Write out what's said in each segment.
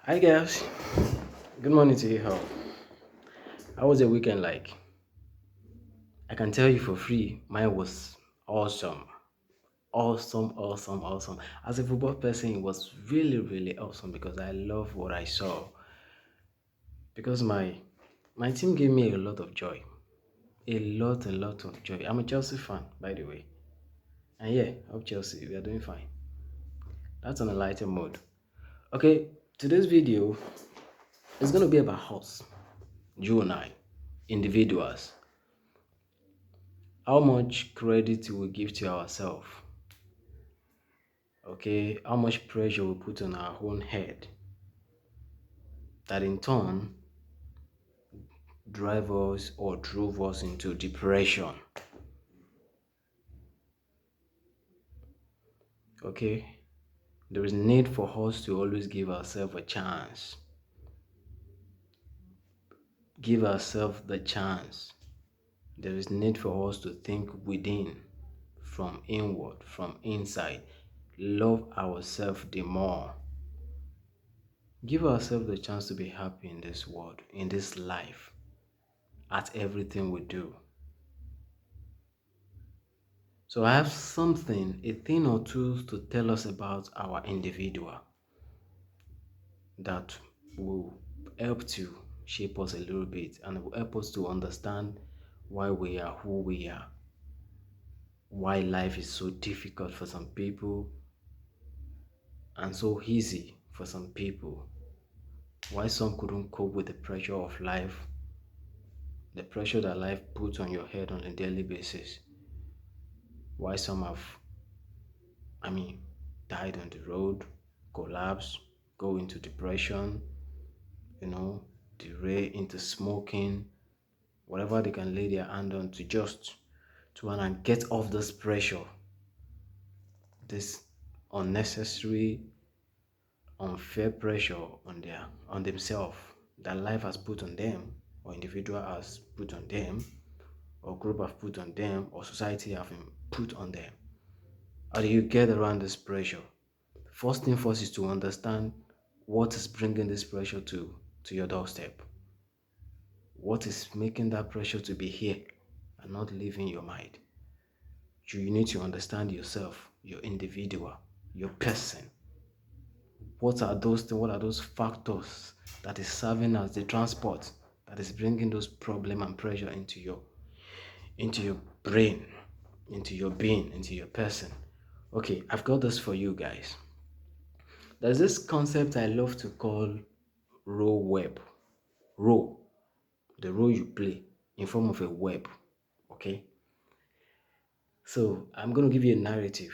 Hi guys, good morning to you all. How was your weekend like? I can tell you for free, mine was awesome. Awesome. As a football person, it was really awesome because I love what I saw. Because my team gave me a lot of joy. A lot of joy. I'm a Chelsea fan, by the way. And yeah, of Chelsea, we are doing fine. That's on a lighter mode. Okay, today's video is gonna be about us, you and I, individuals. How much credit we give to ourselves, okay? How much pressure we put on our own head that in turn drive us or drove us into depression, okay? There is need for us to always give ourselves a chance. Give ourselves the chance. There is need for us to think within, from inward, from inside. Love ourselves the more. Give ourselves the chance to be happy in this world, in this life, at everything we do. So I have something, a thing or two to tell us about our individual that will help to shape us a little bit and will help us to understand why we are who we are, why life is so difficult for some people and so easy for some people, why some couldn't cope with the pressure of life, the pressure that life puts on your head on a daily basis, why some have I mean, died on the road, collapse, go into depression, you know, derail into smoking, whatever they can lay their hand on to just to want to get off this pressure, this unnecessary, unfair pressure on themselves that life has put on them, or individual has put on them, or group have put on them, or society have put on them. How do you get around this pressure? First thing first is to understand what is bringing this pressure to your doorstep. What is making that pressure to be here and not leaving your mind? You need to understand yourself, your individual, your person. What are those things? What are those factors that is serving as the transport that is bringing those problem and pressure into your brain, into your being, into your person? Okay, I've got this for you guys. There's this concept I love to call role web. Role, the role you play in form of a web. Okay? So I'm going to give you a narrative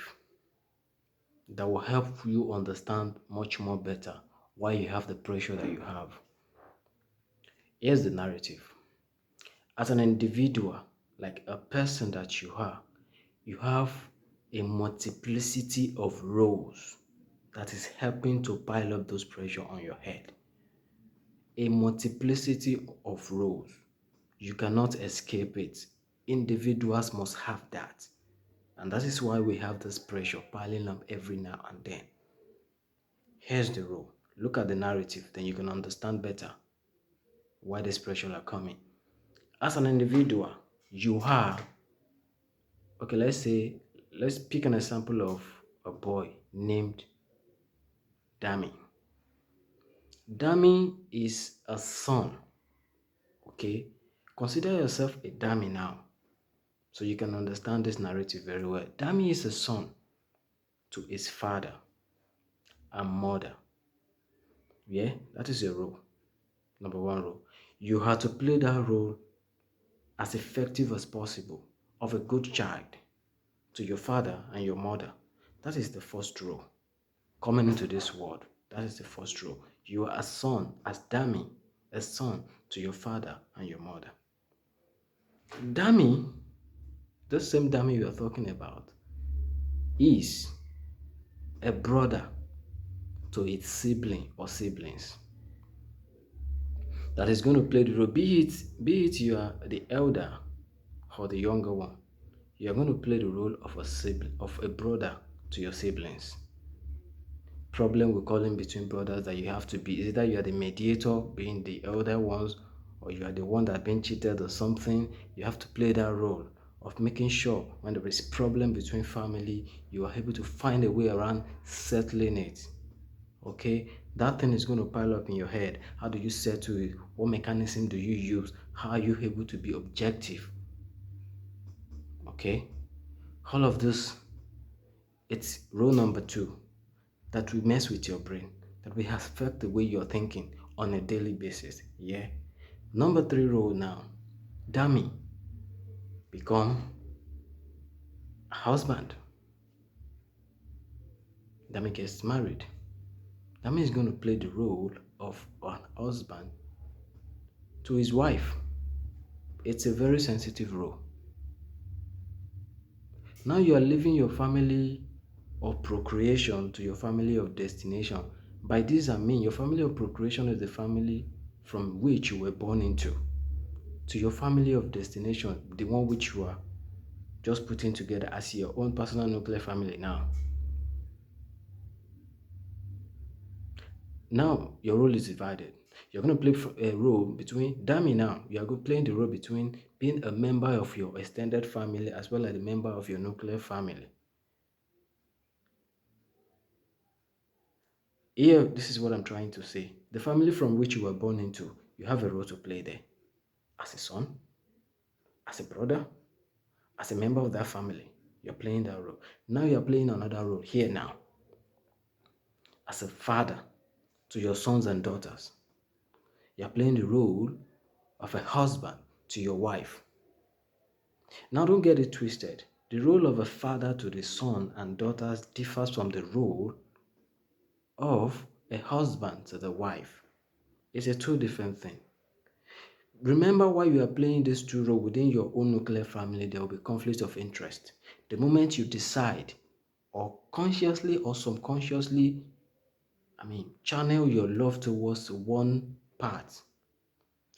that will help you understand much more better why you have the pressure that you have. Here's the narrative. As an individual, like a person that you have a multiplicity of roles that is helping to pile up those pressure on your head. A multiplicity of roles. You cannot escape it. Individuals must have that. And that is why we have this pressure piling up every now and then. Here's the rule. Look at the narrative, then you can understand better why this pressure are coming. As an individual, you are, okay, let's pick an example of a boy named Dami. Dami is a son, okay? Consider yourself a Dami now, so you can understand this narrative very well. Dami is a son to his father and mother. Yeah, that is a role. Number one role. You have to play that role as effective as possible of a good child to your father and your mother. That is the first role. Coming into this world, that is the first role. You are a son, as Dami, a son to your father and your mother. Dami, the same Dami we are talking about, is a brother to its sibling or siblings that is going to play the role. Be it you are the elder or the younger one, you are going to play the role of a sibling, of a brother to your siblings. problem we call in between brothers that you have to be. Either you are the mediator, being the elder ones, or you are the one that been cheated or something. You have to play that role of making sure when there is problem between family, you are able to find a way around settling it. Okay, that thing is going to pile up in your head. How do you settle it? What mechanism do you use? How are you able to be objective? Okay, all of this, it's rule number two, that will mess with your brain, that will affect the way you're thinking on a daily basis. Yeah. Number three rule now, dummy, become a husband. Dummy gets married. Dummy is going to play the role of an husband to his wife. It's a very sensitive role. Now you are leaving your family of procreation to your family of destination. By this I mean your family of procreation is the family from which you were born into. To your family of destination, the one which you are just putting together as your own personal nuclear family now. Now your role is divided. You're going to play a role between, dummy now, you are playing the role between being a member of your extended family as well as a member of your nuclear family. Here, this is what I'm trying to say. The family from which you were born into, you have a role to play there. As a son, as a brother, as a member of that family, you're playing that role. Now you're playing another role here now. As a father to your sons and daughters, you're playing the role of a husband to your wife. Now don't get it twisted. The role of a father to the son and daughters differs from the role of a husband to the wife. It's a two different thing. Remember, while you are playing this two roles within your own nuclear family, there will be conflicts of interest. The moment you decide, or consciously or subconsciously, channel your love towards one part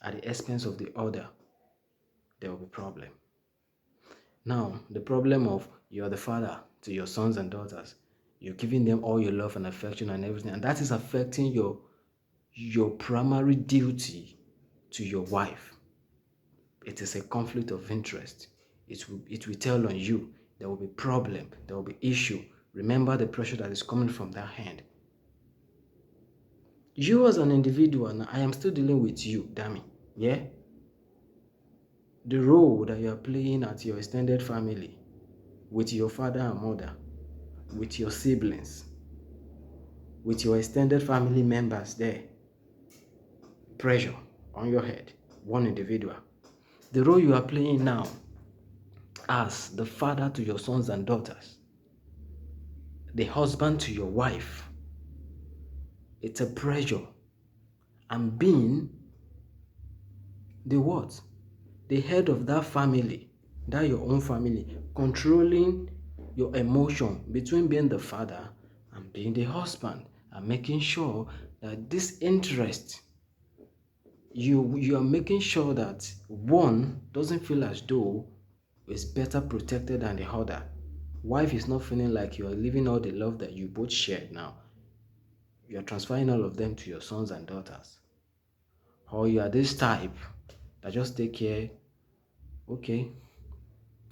at the expense of the other, there will be problem. Now, the problem of you're the father to your sons and daughters, you're giving them all your love and affection and everything, and that is affecting your primary duty to your wife. It is a conflict of interest. It will tell on you. There will be problem. There will be issue. Remember the pressure that is coming from that hand. You as an individual, now, I am still dealing with you, Dami. Yeah? The role that you are playing at your extended family, with your father and mother, with your siblings, with your extended family members there. Pressure on your head, one individual. The role you are playing now as the father to your sons and daughters, the husband to your wife, it's a pressure. And being the what? The head of that family, that your own family, controlling your emotion between being the father and being the husband, and making sure that this interest, you are making sure that one doesn't feel as though is better protected than the other. Wife is not feeling like you are leaving all the love that you both shared now. You are transferring all of them to your sons and daughters. Or you are this type that just take care, okay,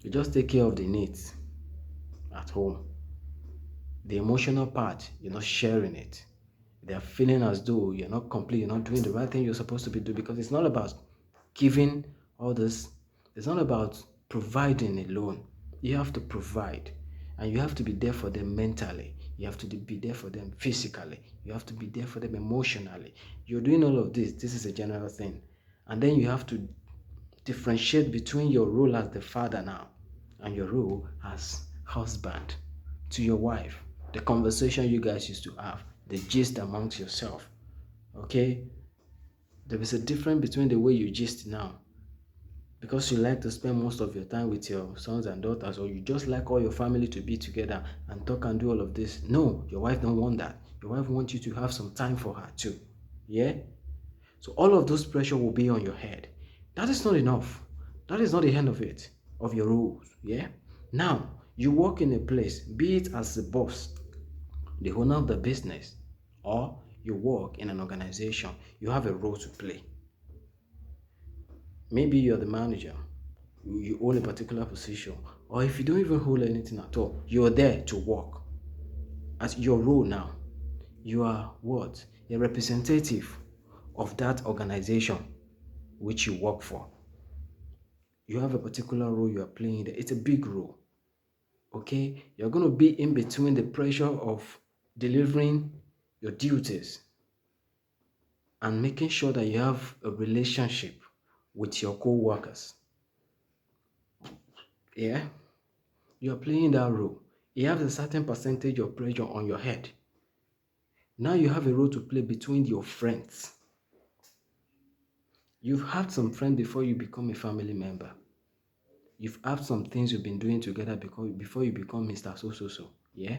you just take care of the needs at home. The emotional part, you're not sharing it. They're feeling as though you're not complete, you're not doing the right thing you're supposed to be doing, because it's not about giving all this, it's not about providing alone. You have to provide, and you have to be there for them mentally. You have to be there for them physically. You have to be there for them emotionally. You're doing all of this. This is a general thing. And then you have to differentiate between your role as the father now and your role as husband to your wife. The conversation you guys used to have, the gist amongst yourself. Okay? There is a difference between the way you gist now, because you like to spend most of your time with your sons and daughters, or you just like all your family to be together and talk and do all of this. No, your wife don't want that. Your wife wants you to have some time for her too. Yeah? So all of those pressure will be on your head. That is not enough. That is not the end of it, of your rules. Yeah? Now, you work in a place, be it as a boss, the owner of the business, or you work in an organization, you have a role to play. Maybe you're the manager, you own a particular position, or if you don't even hold anything at all, you're there to work. As your role now, you are what? A representative of that organization which you work for. You have a particular role you are playing there. It's a big role. Okay? You're going to be in between the pressure of delivering your duties and making sure that you have a relationship with your co-workers. Yeah? You're playing that role. You have a certain percentage of pressure on your head. Now you have a role to play between your friends. You've had some friends before you become a family member. You've had some things you've been doing together before you become Mr. So. Yeah?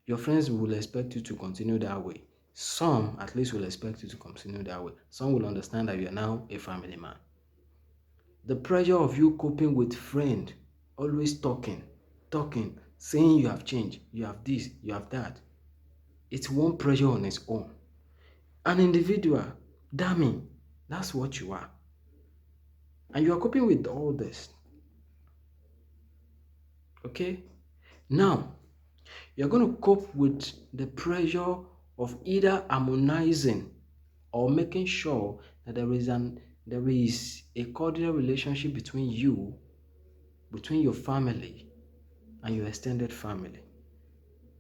Your friends will expect you to continue that way. Some at least will expect you to continue that way. Some will understand that you are now a family man. The pressure of you coping with friend, always talking, saying you have changed, you have this, you have that. It's one pressure on its own. An individual, damn, that's what you are. And you are coping with all this. Okay? Now, you're going to cope with the pressure of either harmonizing or making sure that there is a cordial relationship between you, between your family and your extended family,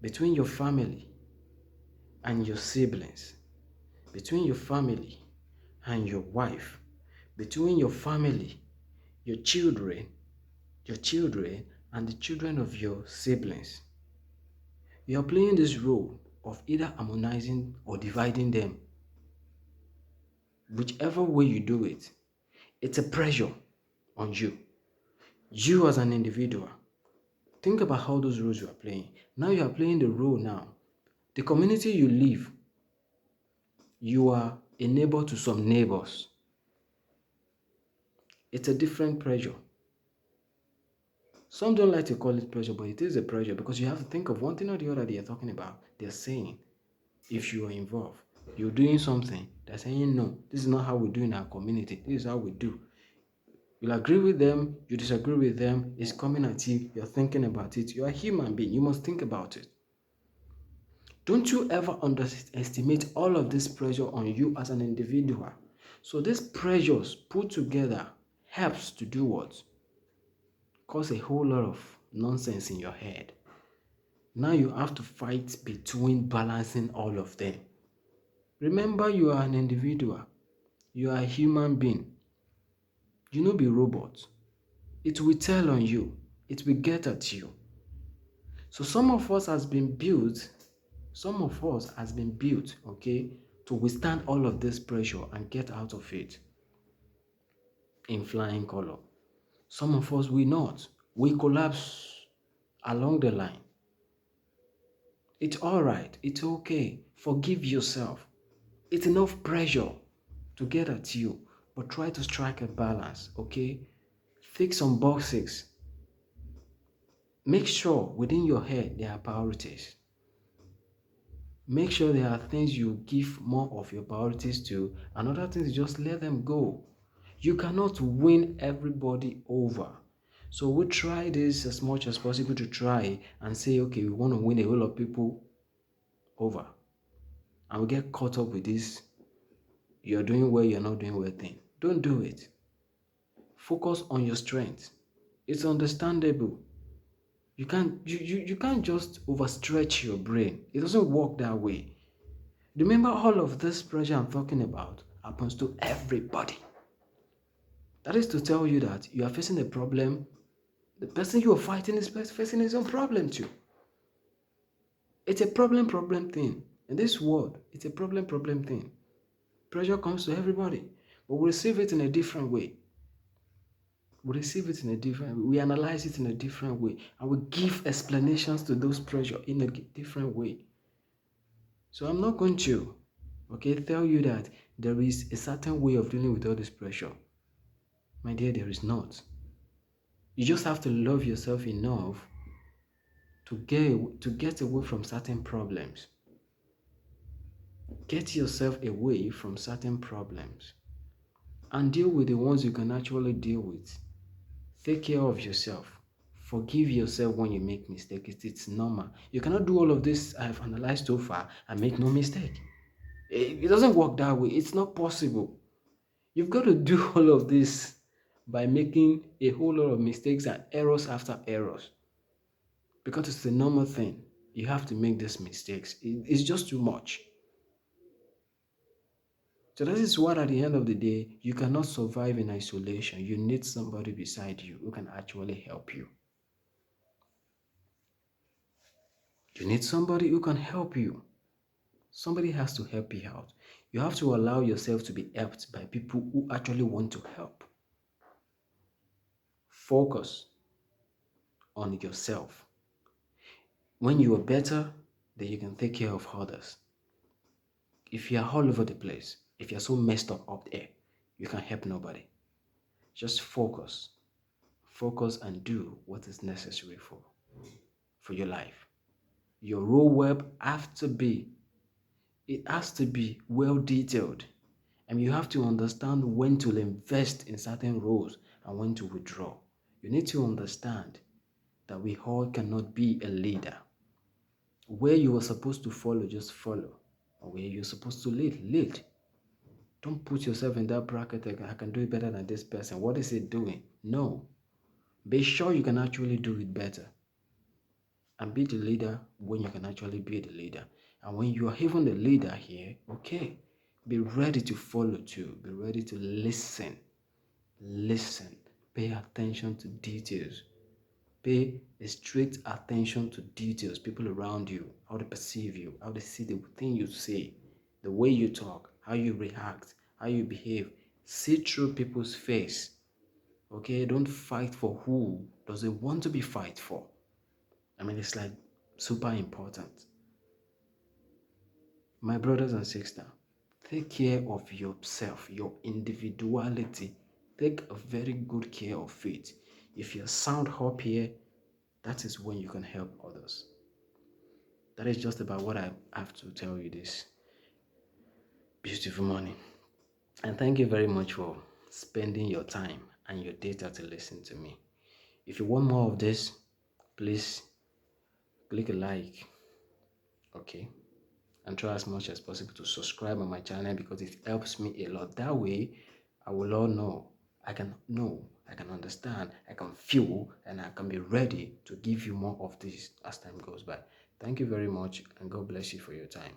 between your family and your siblings, between your family and your wife, between your family, your children and the children of your siblings. You are playing this role of either harmonizing or dividing them. Whichever way you do it, it's a pressure on you. You as an individual. Think about how those roles you are playing. Now you are playing the role now. The community you live, you are a neighbor to some neighbors. It's a different pressure. Some don't like to call it pressure, but it is a pressure because you have to think of one thing or the other they are talking about. They're saying, if you are involved, you're doing something, they're saying, no, this is not how we do in our community. This is how we do. You'll agree with them, you disagree with them, it's coming at you, you're thinking about it. You're a human being, you must think about it. Don't you ever underestimate all of this pressure on you as an individual. So these pressures put together helps to do what? Cause a whole lot of nonsense in your head. Now you have to fight between balancing all of them. Remember, you are an individual. You are a human being. You no be robot. It will tell on you. It will get at you. So some of us has been built, okay, to withstand all of this pressure and get out of it in flying color. Some of us will not. We collapse along the line. It's all right. It's okay. Forgive yourself. It's enough pressure to get at you, but try to strike a balance, okay? Tick some boxes. Make sure within your head there are priorities. Make sure there are things you give more of your priorities to, and other things just let them go. You cannot win everybody over. So we try this as much as possible to try and say, okay, we want to win a whole lot of people over. And we get caught up with this, you're doing well, you're not doing well thing. Don't do it. Focus on your strength. It's understandable. You can't just overstretch your brain. It doesn't work that way. Remember, all of this pressure I'm talking about happens to everybody. That is to tell you that you are facing a problem. The person you are fighting is facing his own problem too. It's a problem thing. In this world, it's a problem thing. Pressure comes to everybody, but we receive it in a different way. We analyze it in a different way, and we give explanations to those pressure in a different way. So I'm not going to, tell you that there is a certain way of dealing with all this pressure. My dear, there is not. You just have to love yourself enough to get away from certain problems. Get yourself away from certain problems and deal with the ones you can actually deal with. Take care of yourself. Forgive yourself when you make mistakes. It's normal. You cannot do all of this I've analyzed so far and make no mistake. It doesn't work that way. It's not possible. You've got to do all of this by making a whole lot of mistakes and errors after errors because it's a normal thing. You have to make these mistakes. It's just too much. So that is what at the end of the day, you cannot survive in isolation. You need somebody beside you who can actually help you. You need somebody who can help you. Somebody has to help you out. You have to allow yourself to be helped by people who actually want to help. Focus on yourself. When you are better, then you can take care of others. If you are all over the place, if you're so messed up there, you can help nobody. Just focus. Focus and do what is necessary for your life. Your roadmap has to be well detailed. And you have to understand when to invest in certain roles and when to withdraw. You need to understand that we all cannot be a leader. Where you are supposed to follow, just follow. Or where you're supposed to lead, lead. Don't put yourself in that bracket like, I can do it better than this person. What is it doing? No. Be sure you can actually do it better. And be the leader when you can actually be the leader. And when you are even the leader here, okay, be ready to follow too. Be ready to listen. Listen. Pay attention to details. Pay a strict attention to details, people around you, how they perceive you, how they see the thing you say, the way you talk, how you react, how you behave. See through people's face. Okay, don't fight for who doesn't want to be fight for. I mean, it's like super important. My brothers and sisters, take care of yourself, your individuality. Take a very good care of it. If you're sound up here, that is when you can help others. That is just about what I have to tell you this beautiful morning. And thank you very much for spending your time and your data to listen to me. If you want more of this, please click a like, okay? And try as much as possible to subscribe on my channel because it helps me a lot. That way, I will all know. I can understand, I can feel, and I can be ready to give you more of this as time goes by. Thank you very much, and God bless you for your time.